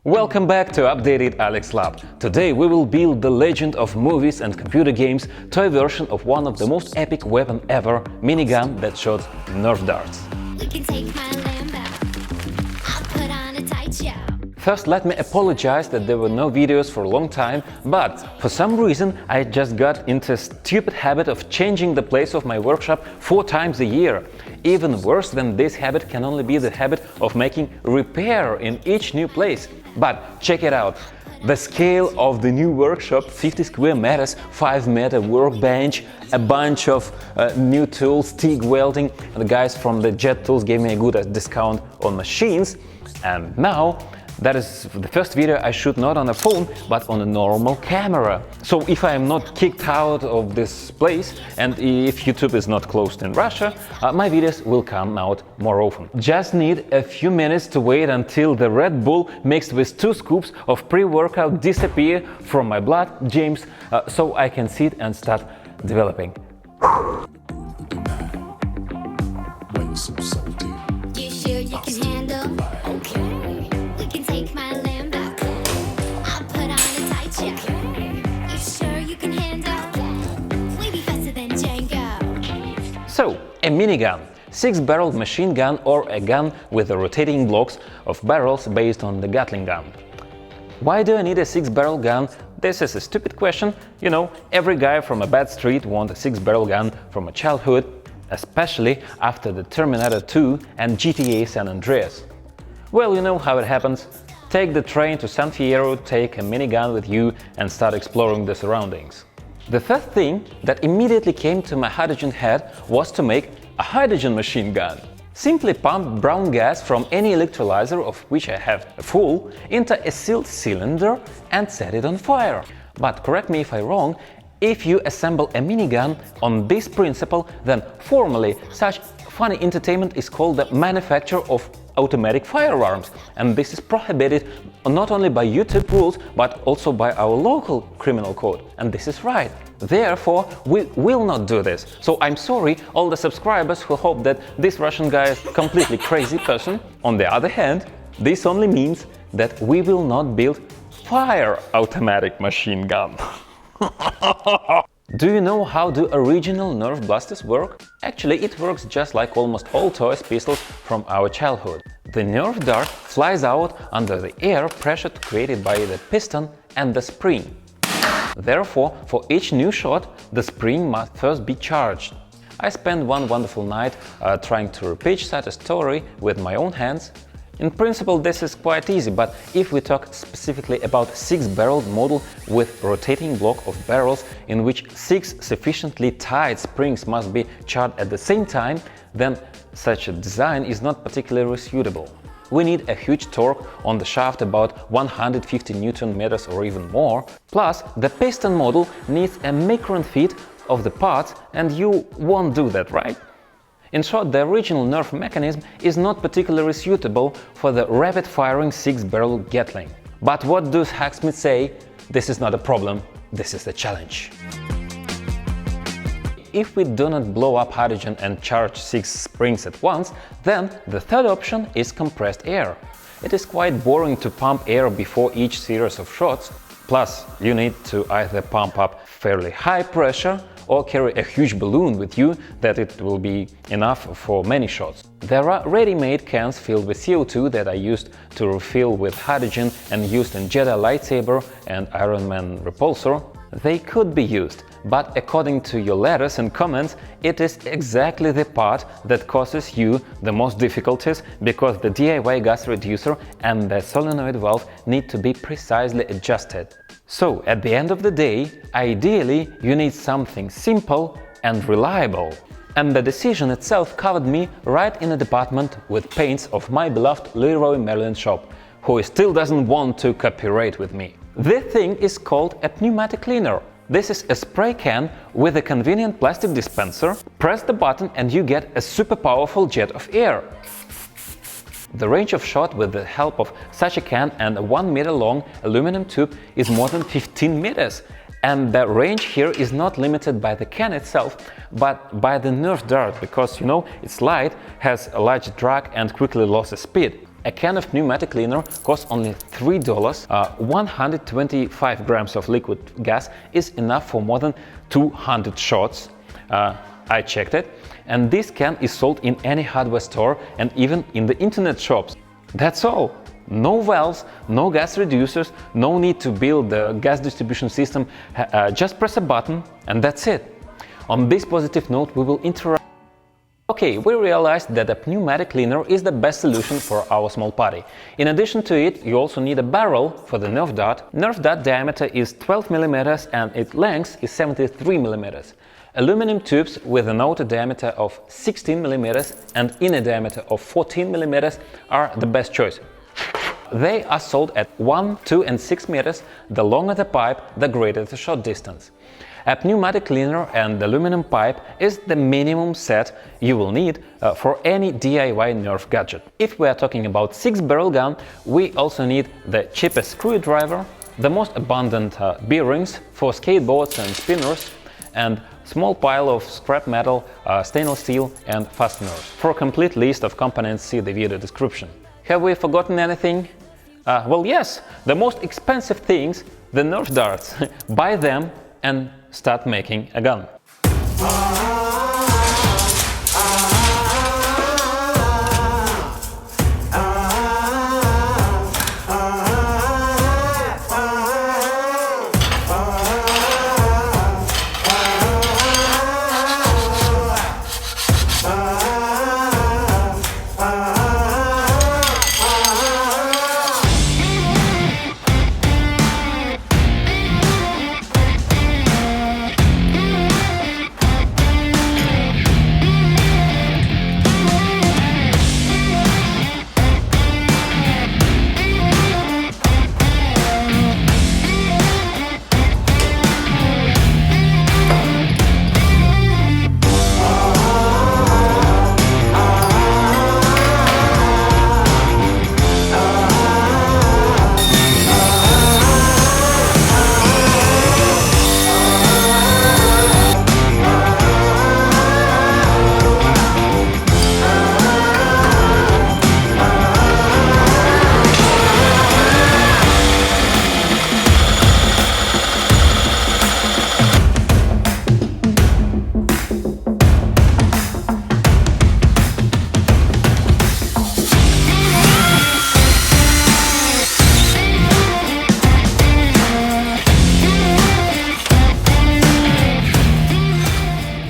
Welcome back to Updated Alex Lab. Today we will build the legend of movies and computer games toy version of one of the most epic weapon ever, minigun that shoots Nerf darts. You can take my Lambo. I'll put on a tight show. First, let me apologize that there were no videos for a long time, but for some reason I just got into a stupid habit of changing the place of my workshop 4 times a year. Even worse than this habit can only be the habit of making repair in each new place. But check it out. The scale of the new workshop, 50 square meters, 5-meter workbench, a bunch of new tools, TIG welding. The guys from the Jet Tools gave me a good discount on machines. And now that is the first video I shoot not on a phone, but on a normal camera. So if I am not kicked out of this place, and if YouTube is not closed in Russia, my videos will come out more often. Just need a few minutes to wait until the Red Bull mixed with 2 scoops of pre-workout disappear from my blood, James, so I can sit and start developing. You sure you can handle? Okay. You can take my Lambo. I'll put on a tight show. You sure you can handle? We be faster than Django. So, a minigun, 6-barreled machine gun or a gun with the rotating blocks of barrels based on the Gatling gun. Why do I need a 6-barrel gun? This is a stupid question. You know, every guy from a bad street wants a 6-barrel gun from a childhood, especially after the Terminator 2 and GTA San Andreas. Well, you know how it happens. Take the train to San Fierro, take a minigun with you and start exploring the surroundings. The first thing that immediately came to my hydrogen head was to make a hydrogen machine gun. Simply pump brown gas from any electrolyzer, of which I have a full, into a sealed cylinder and set it on fire. But correct me if I'm wrong, if you assemble a minigun on this principle, then formally such funny entertainment is called the manufacture of automatic firearms, and this is prohibited not only by YouTube rules but also by our local criminal code, and this is right. Therefore, we will not do this. So I'm sorry all the subscribers who hope that this Russian guy is a completely crazy person. On the other hand, this only means that we will not build fire automatic machine gun. Do you know how do original Nerf blasters work? Actually, it works just like almost all toy pistols from our childhood. The Nerf dart flies out under the air pressure created by the piston and the spring. Therefore, for each new shot, the spring must first be charged. I spent one wonderful night trying to repitch such a story with my own hands. In principle, this is quite easy, but if we talk specifically about 6-barreled model with rotating block of barrels in which 6 sufficiently tight springs must be charged at the same time, then such a design is not particularly suitable. We need a huge torque on the shaft, about 150 Newton meters or even more. Plus, the piston model needs a micron feet of the parts, and you won't do that, right? In short, the original Nerf mechanism is not particularly suitable for the rapid-firing 6-barrel Gatling. But what does hacksmith say? This is not a problem, this is the challenge. If we do not blow up hydrogen and charge 6 springs at once, then the third option is compressed air. It is quite boring to pump air before each series of shots. Plus, you need to either pump up fairly high pressure or carry a huge balloon with you that it will be enough for many shots. There are ready-made cans filled with CO2 that I used to refill with hydrogen and used in Jedi lightsaber and Iron Man repulsor. They could be used, but according to your letters and comments, it is exactly the part that causes you the most difficulties, because the DIY gas reducer and the solenoid valve need to be precisely adjusted. So, at the end of the day, ideally, you need something simple and reliable. And the decision itself covered me right in a department with paints of my beloved Leroy Merlin shop, who still doesn't want to cooperate with me. This thing is called a pneumatic cleaner. This is a spray can with a convenient plastic dispenser. Press the button and you get a super powerful jet of air. The range of shot with the help of such a can and a 1-meter long aluminum tube is more than 15 meters. And the range here is not limited by the can itself, but by the Nerf dart, because, you know, it's light, has a large drag and quickly loses speed. A can of pneumatic cleaner costs only $3. 125 grams of liquid gas is enough for more than 200 shots. I checked it, and this can is sold in any hardware store and even in the internet shops. That's all. No valves, no gas reducers, no need to build the gas distribution system. Just press a button and that's it. On this positive note, we will interrupt. Okay, we realized that a pneumatic cleaner is the best solution for our small party. In addition to it, you also need a barrel for the Nerf dart. Nerf dart diameter is 12 mm and its length is 73 mm. Aluminum tubes with an outer diameter of 16 mm and inner diameter of 14 mm are the best choice. They are sold at 1, 2 and 6 meters. The longer the pipe, the greater the shot distance. A pneumatic cleaner and aluminum pipe is the minimum set you will need for any DIY Nerf gadget. If we are talking about 6-barrel gun, we also need the cheapest screwdriver, the most abundant bearings for skateboards and spinners, and small pile of scrap metal, stainless steel and fasteners. For a complete list of components, see the video description. Have we forgotten anything? Well, yes, the most expensive things, the Nerf darts. Buy them and start making a gun.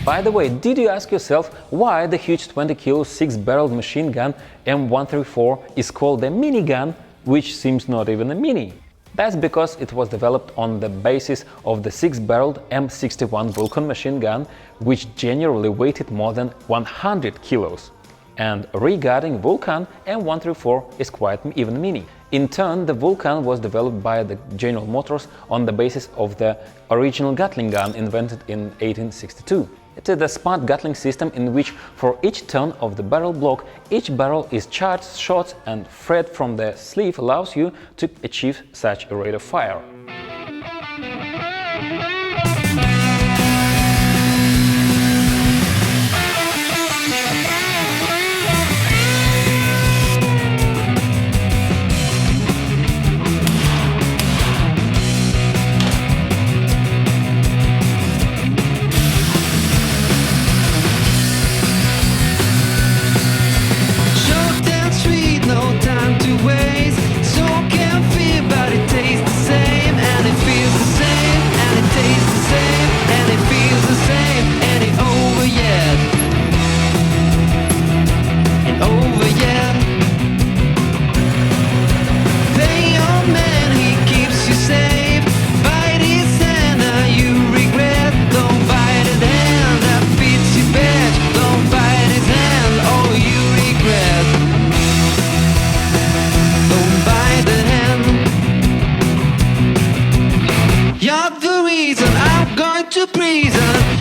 By the way, did you ask yourself why the huge 20-kilo 6-barreled machine gun M134 is called a minigun, which seems not even a mini? That's because it was developed on the basis of the 6-barreled M61 Vulcan machine gun, which generally weighted more than 100 kilos. And regarding Vulcan, M134 is quite even mini. In turn, the Vulcan was developed by the General Motors on the basis of the original Gatling gun invented in 1862. It is a smart Gatling system in which for each turn of the barrel block, each barrel is charged shots and thread from the sleeve allows you to achieve such a rate of fire.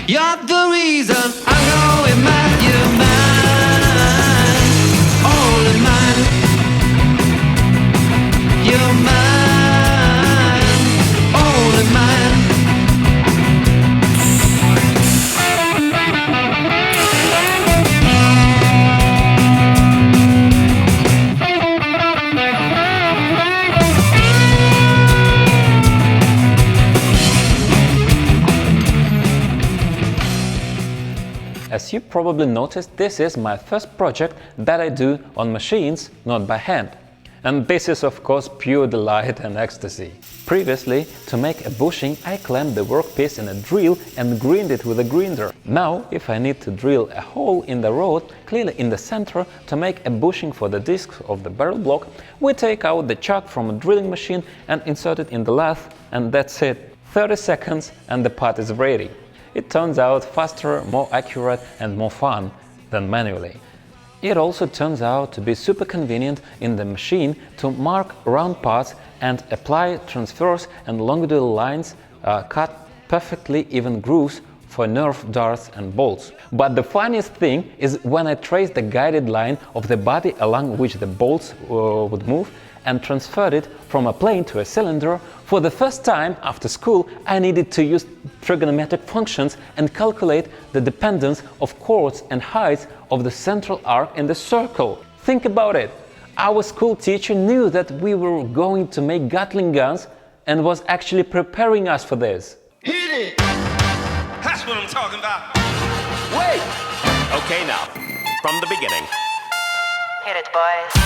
You're the reason I'm going mad. You're mine, only mine. You're mine, only mine. As you probably noticed, this is my first project that I do on machines, not by hand. And this is of course pure delight and ecstasy. Previously, to make a bushing, I clamped the workpiece in a drill and grinned it with a grinder. Now, if I need to drill a hole in the rod, clearly in the center, to make a bushing for the discs of the barrel block, we take out the chuck from a drilling machine and insert it in the lathe, and that's it. 30 seconds and the part is ready. It turns out faster, more accurate and more fun than manually. It also turns out to be super convenient in the machine to mark round parts and apply transverse and longitudinal lines, cut perfectly even grooves for Nerf darts and bolts. But the funniest thing is when I trace the guided line of the body along which the bolts would move and transferred it from a plane to a cylinder. For the first time after school, I needed to use trigonometric functions and calculate the dependence of chords and heights of the central arc in the circle. Think about it! Our school teacher knew that we were going to make Gatling guns and was actually preparing us for this. Hit it! That's what I'm talking about. Wait! Okay, now, from the beginning. Hit it, boys.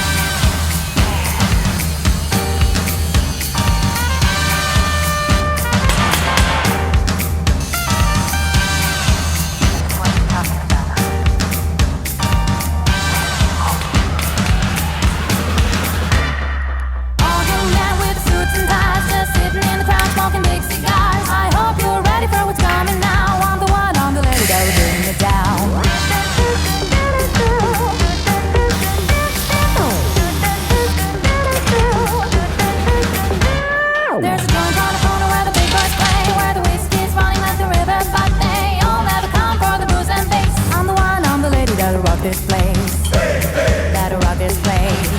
This place, that'll rock this place,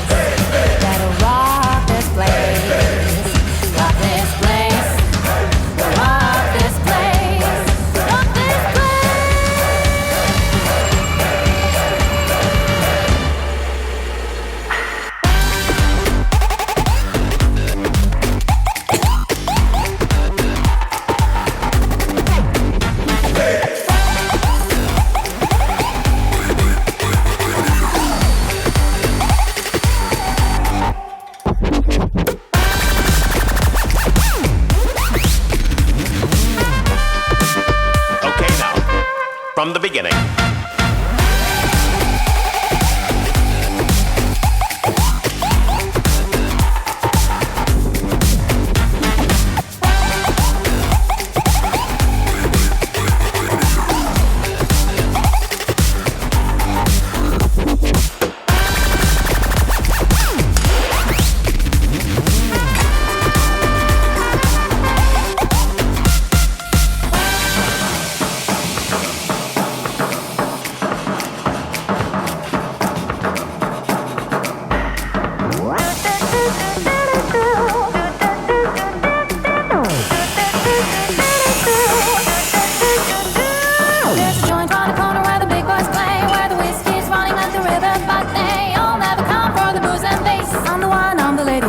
that'll rock this place, rock this place, rock this place, rock this From the beginning.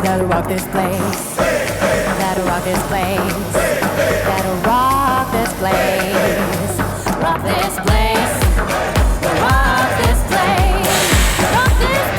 That'll rock this place. That'll rock this place. That'll rock this place. Rock this place. Rock this place. Rock this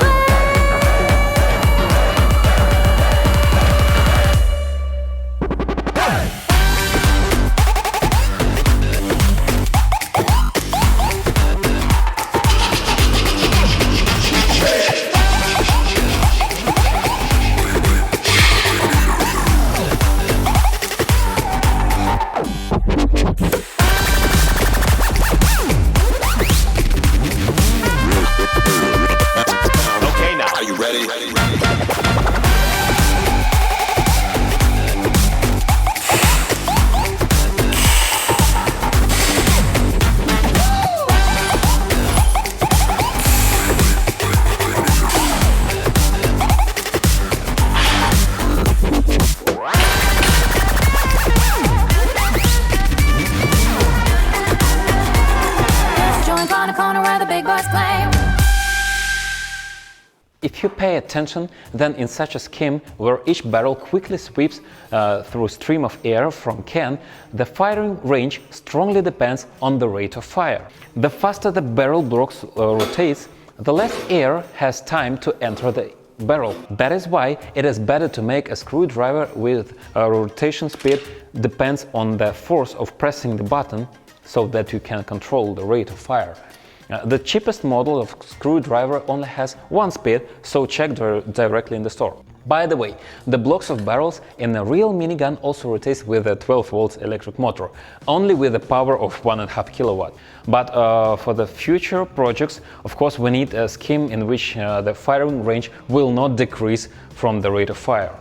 If you pay attention, then in such a scheme, where each barrel quickly sweeps through a stream of air from can, the firing range strongly depends on the rate of fire. The faster the barrel blocks rotates, the less air has time to enter the barrel. That is why it is better to make a screwdriver with a rotation speed depends on the force of pressing the button, so that you can control the rate of fire. The cheapest model of screwdriver only has one speed, so check directly in the store. By the way, the blocks of barrels in a real minigun also rotates with a 12-volt electric motor, only with a power of 1.5 kilowatt. But for the future projects, of course, we need a scheme in which the firing range will not decrease from the rate of fire.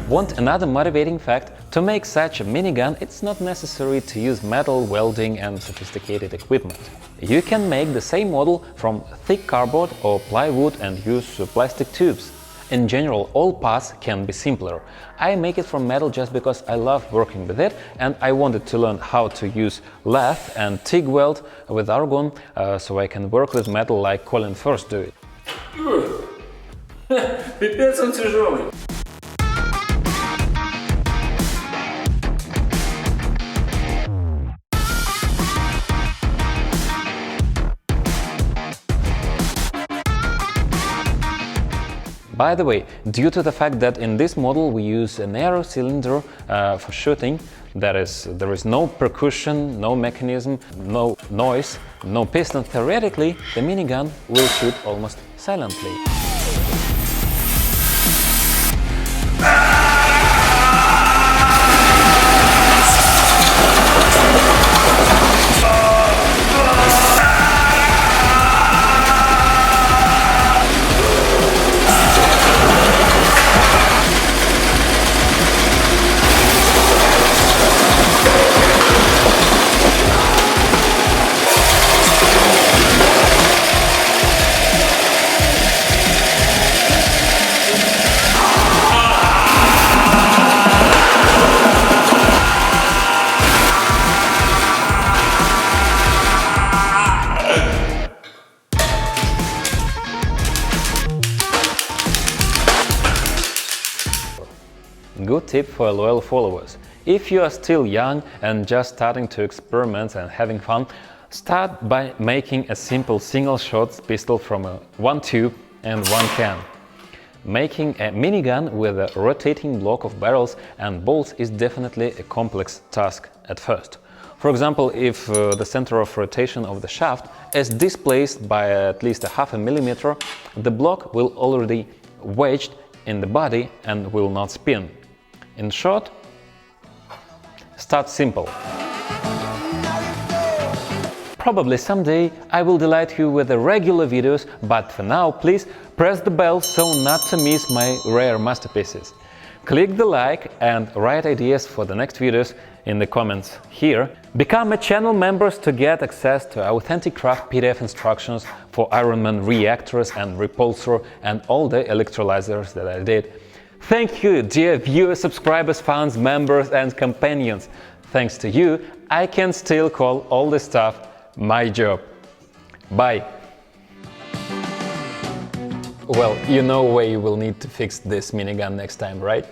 Want another motivating fact? To make such a minigun, it's not necessary to use metal, welding and sophisticated equipment. You can make the same model from thick cardboard or plywood and use plastic tubes. In general, all paths can be simpler. I make it from metal just because I love working with it, and I wanted to learn how to use lathe and TIG weld with argon, so I can work with metal like Colin first do it. Пипец он тяжелый. By the way, due to the fact that in this model we use a narrow cylinder for shooting, there is no percussion, no mechanism, no noise, no piston, theoretically the minigun will shoot almost silently. Good tip for loyal followers. If you are still young and just starting to experiment and having fun, start by making a simple single-shot pistol from one tube and one can. Making a minigun with a rotating block of barrels and bolts is definitely a complex task at first. For example, if the center of rotation of the shaft is displaced by at least a half a millimeter, the block will already wedged in the body and will not spin. In short, start simple. Probably someday I will delight you with the regular videos, but for now please press the bell so not to miss my rare masterpieces. Click the like and write ideas for the next videos in the comments here. Become a channel members to get access to authentic craft PDF instructions for Ironman reactors and repulsor and all the electrolyzers that I did. Thank you, dear viewers, subscribers, fans, members and companions. Thanks to you, I can still call all this stuff my job. Bye! Well, you know where you will need to fix this minigun next time, right?